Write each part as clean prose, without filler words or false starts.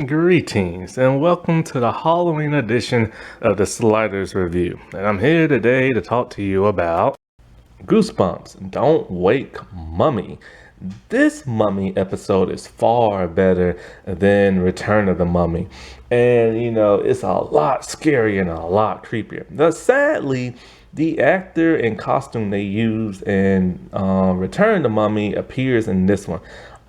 Greetings and welcome to the Halloween edition of the Sliders Review. And I'm here today to talk to you about Goosebumps, Don't Wake Mummy. This Mummy episode is far better than Return of the Mummy. And it's a lot scarier and a lot creepier. Now, sadly, the actor and costume they used in Return of the Mummy appears in this one.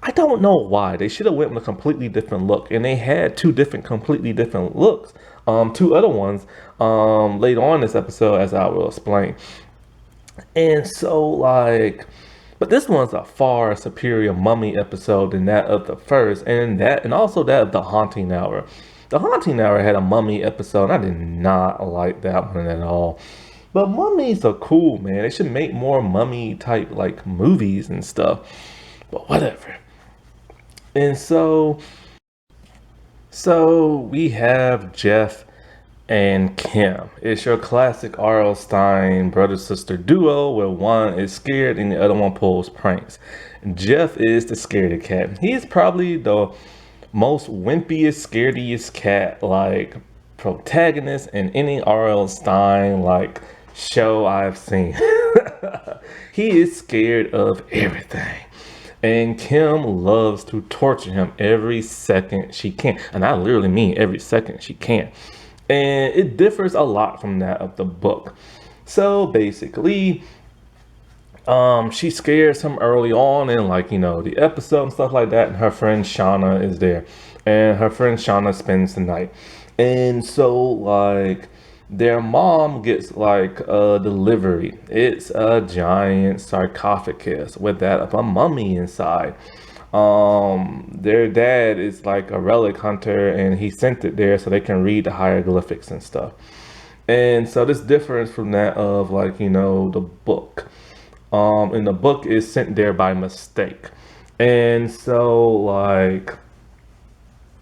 I don't know why. They should have went with a completely different look, and they had two completely different looks. Two other ones later on in this episode, as I will explain. And so, but this one's a far superior Mummy episode than that of the first, and also that of the Haunting Hour. The Haunting Hour had a Mummy episode, and I did not like that one at all. But mummies are cool, man. They should make more mummy type movies and stuff. But whatever. And so we have Jeff and Kim. It's your classic R.L. Stine brother-sister duo where one is scared and the other one pulls pranks. Jeff is the scaredy cat. He is probably the most wimpiest, scarediest cat protagonist in any R.L. Stine show I've seen. He is scared of everything. And Kim loves to torture him every second she can. And I literally mean every second she can. And it differs a lot from that of the book. So basically, she scares him early on in the episode and stuff like that. And her friend Shauna is there. And her friend Shauna spends the night. And so their mom gets a delivery. It's a giant sarcophagus with that of a mummy inside. Their dad is a relic hunter, and he sent it there so they can read the hieroglyphics and stuff. And so this differs from that of the book. In the book is sent there by mistake. And so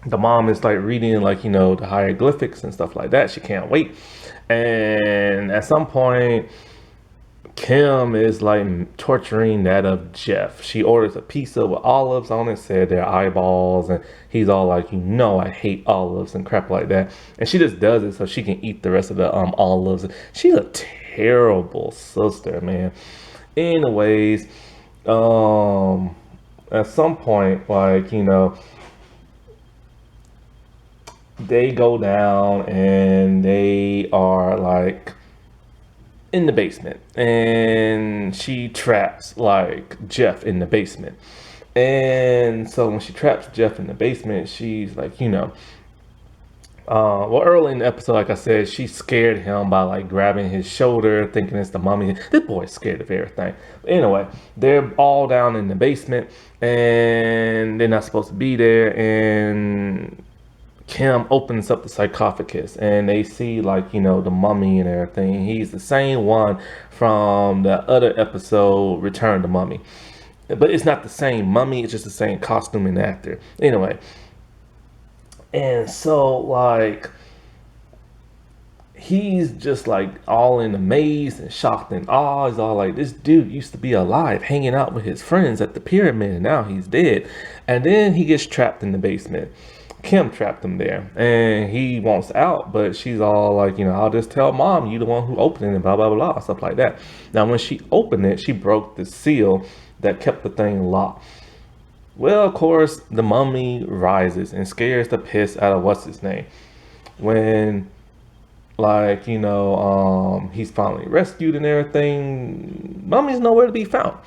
the mom is reading the hieroglyphics and stuff like that. She can't wait. And at some point, Kim is torturing that of Jeff. She orders a pizza with olives on it, said they're eyeballs, and he's all I hate olives and crap like that. And she just does it so she can eat the rest of the olives. She's a terrible sister, man. Anyways, at some point, they go down and they are in the basement, and she traps Jeff in the basement. And so when she traps Jeff in the basement, she's early in the episode, like I said, she scared him by grabbing his shoulder, thinking it's the mummy. This boy's scared of everything. But anyway, they're all down in the basement, and they're not supposed to be there. And Kim opens up the sarcophagus, and they see the mummy and everything. He's the same one from the other episode, Return the Mummy. But it's not the same mummy, it's just the same costume and actor. Anyway. And so he's just all in amaze and shocked and awe. He's all this dude used to be alive, hanging out with his friends at the pyramid, and now he's dead. And then he gets trapped in the basement. Kim trapped him there, and he wants out, but she's all I'll just tell mom you the one who opened it, and blah blah blah, stuff like that. Now when she opened it, she broke the seal that kept the thing locked. Well, of course, the mummy rises and scares the piss out of what's his name. When he's finally rescued and everything, mummy's nowhere to be found.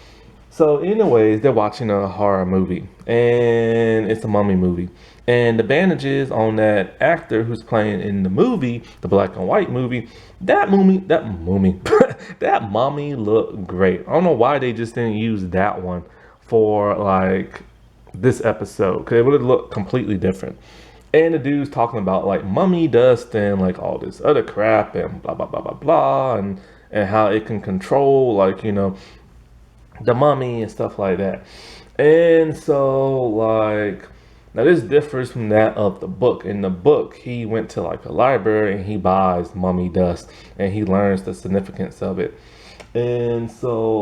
So anyways, they're watching a horror movie, and it's a mummy movie. And the bandages on that actor who's playing in the movie, the black and white movie, that mummy looked great. I don't know why they just didn't use that one for this episode, because it would have looked completely different. And the dude's talking about mummy dust and all this other crap and blah blah blah blah blah, and how it can control the mummy and stuff like that. And so now this differs from that of the book. In the book, he went to a library and he buys mummy dust and he learns the significance of it. And so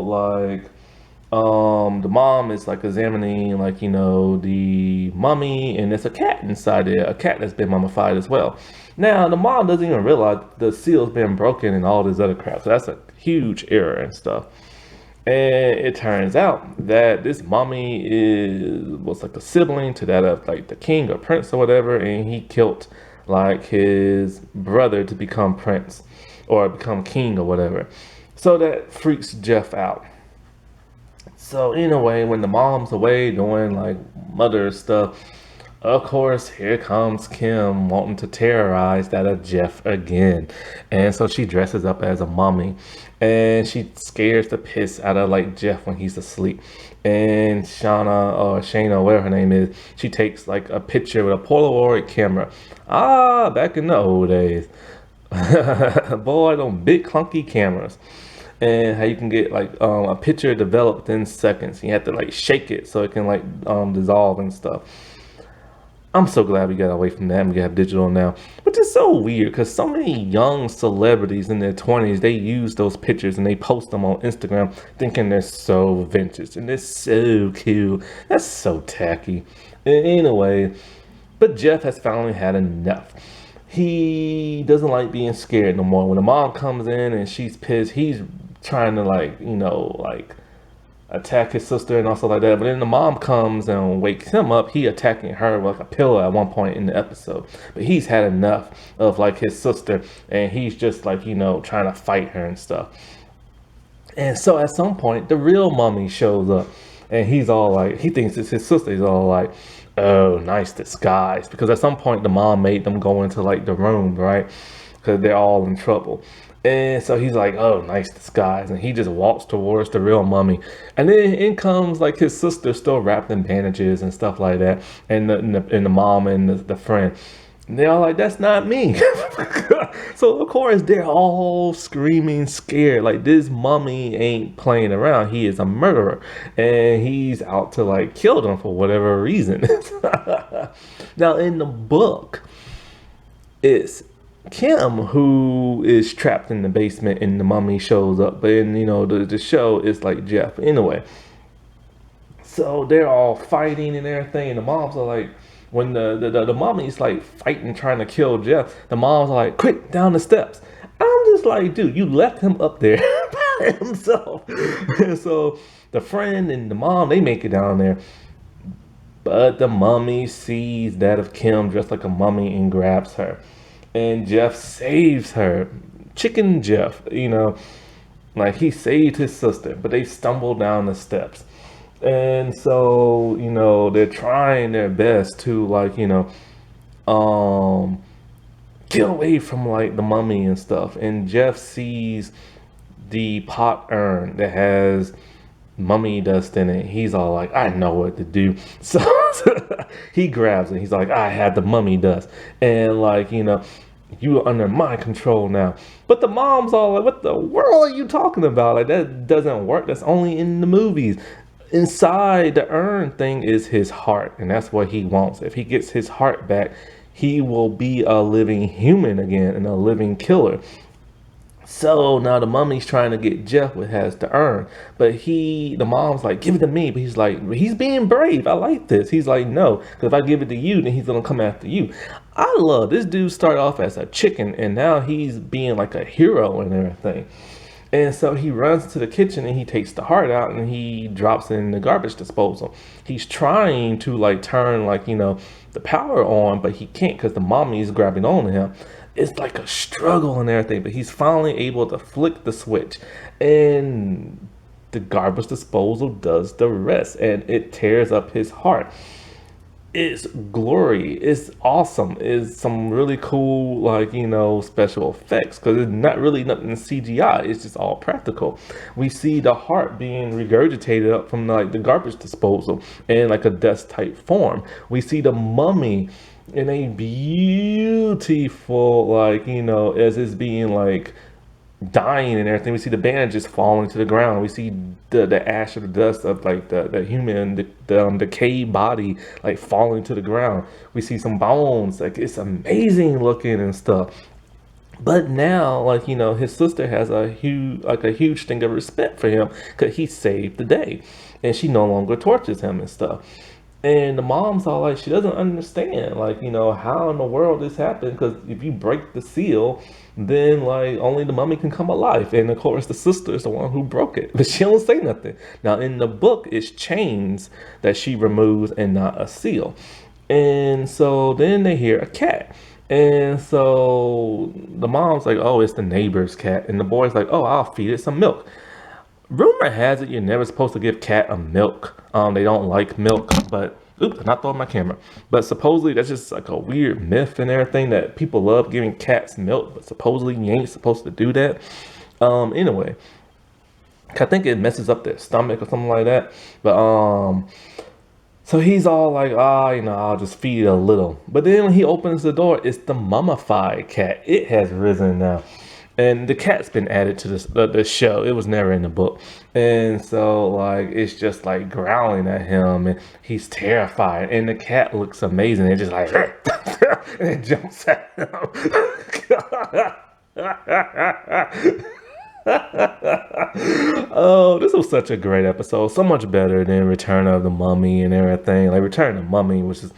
The mom is like examining, like, the mummy, and there's a cat inside there, a cat that's been mummified as well. Now the mom doesn't even realize the seal's been broken and all this other crap, so that's a huge error and stuff. And it turns out that this mummy was like a sibling to that of like the king or prince or whatever, and he killed like his brother to become prince or become king or whatever. So that freaks Jeff out. So in a way, when the mom's away doing like mother stuff, of course, here comes Kim wanting to terrorize that of Jeff again. And so she dresses up as a mummy and she scares the piss out of like Jeff when he's asleep. And Shauna or Shayna, whatever her name is, she takes like a picture with a Polaroid camera. Ah, back in the old days. Boy, them big clunky cameras. And how you can get like a picture developed in seconds. You have to like shake it so it can like dissolve and stuff. I'm so glad we got away from that and we have digital now. Which is so weird because so many young celebrities in their 20s, they use those pictures and they post them on Instagram thinking they're so vintage and they're so cool. That's so tacky. Anyway, but Jeff has finally had enough. He doesn't like being scared no more. When the mom comes in and she's pissed, he's trying to like, like attack his sister and also like that. But then the mom comes and wakes him up. He attacking her with like a pillow at one point in the episode. But he's had enough of like his sister and he's just like, trying to fight her and stuff. And so at some point, the real mummy shows up and he's all like, he thinks it's his sister. He's all like, oh, nice disguise. Because at some point, the mom made them go into like the room, right? Because they're all in trouble. And so he's like, oh, nice disguise. And he just walks towards the real mummy. And then in comes like his sister still wrapped in bandages and stuff like that. And the mom and the friend. And they're all like, that's not me. So of course they're all screaming scared. Like this mummy ain't playing around. He is a murderer. And he's out to like kill them for whatever reason. Now in the book, it's Kim who is trapped in the basement and the mummy shows up. But in the show it's like Jeff. Anyway. So they're all fighting and everything, and the moms are like, when the mommy's like fighting, trying to kill Jeff, the moms are like, quick, down the steps. I'm just like, dude, you left him up there by himself. And so the friend and the mom, they make it down there. But the mummy sees that of Kim dressed like a mummy and grabs her. And Jeff saves her. Chicken Jeff, like he saved his sister, but they stumble down the steps. And so, they're trying their best to like, get away from like the mummy and stuff. And Jeff sees the pot urn that has mummy dust in it. He's all like, I know what to do. So he grabs it. He's like, I had the mummy dust. And like, you are under my control now. But the mom's all like, what the world are you talking about? Like that doesn't work. That's only in the movies. Inside the urn thing is his heart, and that's what he wants. If he gets his heart back, he will be a living human again and a living killer. So now the mummy's trying to get Jeff what has the urn, but the mom's like, give it to me. But he's like, he's being brave. I like this. He's like, no, because if I give it to you, then he's gonna come after you. I love this dude. Started off as a chicken, and now he's being like a hero and everything. And so he runs to the kitchen and he takes the heart out and he drops it in the garbage disposal. He's trying to like turn like, the power on, but he can't because the mommy is grabbing on to him. It's like a struggle and everything, but he's finally able to flick the switch and the garbage disposal does the rest and it tears up his heart. It's glory. It's awesome. It's some really cool, like, special effects because it's not really nothing CGI. It's just all practical. We see the heart being regurgitated up from like the garbage disposal in like a dust type form. We see the mummy in a beautiful, like, as it's being like dying and everything. We see the bandages falling to the ground. We see the ash or the dust of like the human the decayed body like falling to the ground. We see some bones. Like it's amazing looking and stuff. But now, like, his sister has a huge thing of respect for him because he saved the day, and she no longer tortures him and stuff. And the mom's all like, she doesn't understand, like, how in the world this happened. Because if you break the seal, then like only the mummy can come alive. And of course, the sister is the one who broke it, but she don't say nothing. Now in the book, it's chains that she removes and not a seal. And so then they hear a cat. And so the mom's like, oh, it's the neighbor's cat. And the boy's like, oh, I'll feed it some milk. Rumor has it you're never supposed to give cat a milk. They don't like milk, but oops, not throwing my camera. But supposedly that's just like a weird myth and everything that people love giving cats milk, but supposedly you ain't supposed to do that. Anyway, I think it messes up their stomach or something like that. But so he's all like, I'll just feed it a little. But then when he opens the door, it's the mummified cat. It has risen now. And the cat's been added to the show. It was never in the book. And so, like, it's just like growling at him, and he's terrified. And the cat looks amazing. It just like, and it jumps at him. Oh, this was such a great episode. So much better than Return of the Mummy and everything. Like Return of the Mummy, which is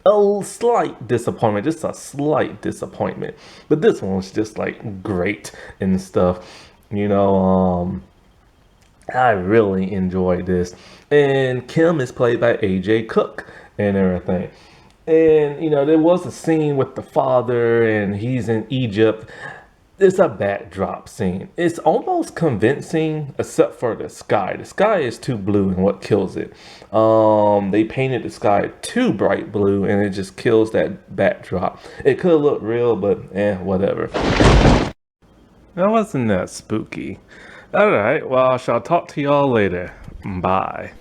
a slight disappointment, just a slight disappointment. But this one was just like great and stuff. I really enjoyed this. And Kim is played by AJ Cook and everything. And there was a scene with the father, and he's in Egypt. It's a backdrop scene. It's almost convincing, except for the sky. The sky is too blue, and what kills it? They painted the sky too bright blue, and it just kills that backdrop. It could look real, but whatever. That wasn't that spooky. All right. Well, I shall talk to y'all later. Bye.